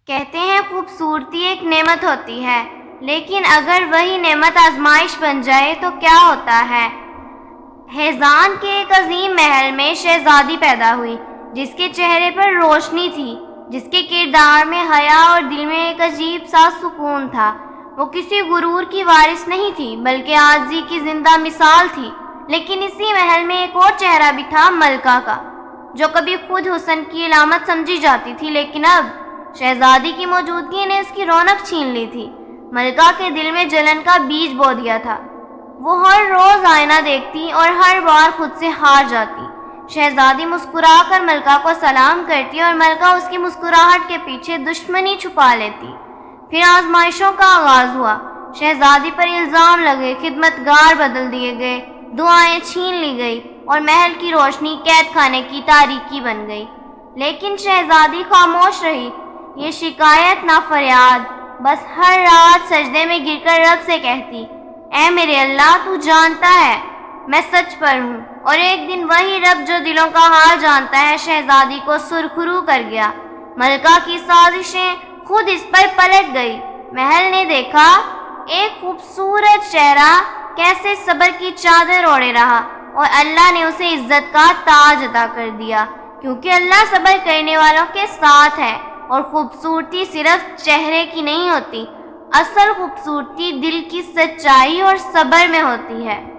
کہتے ہیں خوبصورتی ایک نعمت ہوتی ہے، لیکن اگر وہی نعمت آزمائش بن جائے تو کیا ہوتا ہے؟ ہیزان کے ایک عظیم محل میں شہزادی پیدا ہوئی، جس کے چہرے پر روشنی تھی، جس کے کردار میں حیا اور دل میں ایک عجیب سا سکون تھا۔ وہ کسی غرور کی وارث نہیں تھی، بلکہ عاجزی کی زندہ مثال تھی۔ لیکن اسی محل میں ایک اور چہرہ بھی تھا، ملکہ کا، جو کبھی خود حسن کی علامت سمجھی جاتی تھی، لیکن اب شہزادی کی موجودگی نے اس کی رونق چھین لی تھی۔ ملکہ کے دل میں جلن کا بیج بو دیا تھا۔ وہ ہر روز آئینہ دیکھتی اور ہر بار خود سے ہار جاتی۔ شہزادی مسکرا کر ملکہ کو سلام کرتی اور ملکہ اس کی مسکراہٹ کے پیچھے دشمنی چھپا لیتی۔ پھر آزمائشوں کا آغاز ہوا۔ شہزادی پر الزام لگے، خدمتگار بدل دیے گئے، دعائیں چھین لی گئی اور محل کی روشنی قید خانے کی تاریکی بن گئی۔ لیکن شہزادی خاموش رہی، یہ شکایت نہ فریاد، بس ہر رات سجدے میں گر کر رب سے کہتی، اے میرے اللہ، تو جانتا ہے میں سچ پر ہوں۔ اور ایک دن وہی رب جو دلوں کا حال جانتا ہے، شہزادی کو سرخرو کر گیا۔ ملکہ کی سازشیں خود اس پر پلٹ گئی۔ محل نے دیکھا ایک خوبصورت چہرہ کیسے صبر کی چادر اوڑھے رہا، اور اللہ نے اسے عزت کا تاج عطا کر دیا، کیونکہ اللہ صبر کرنے والوں کے ساتھ ہے۔ اور خوبصورتی صرف چہرے کی نہیں ہوتی، اصل خوبصورتی دل کی سچائی اور صبر میں ہوتی ہے۔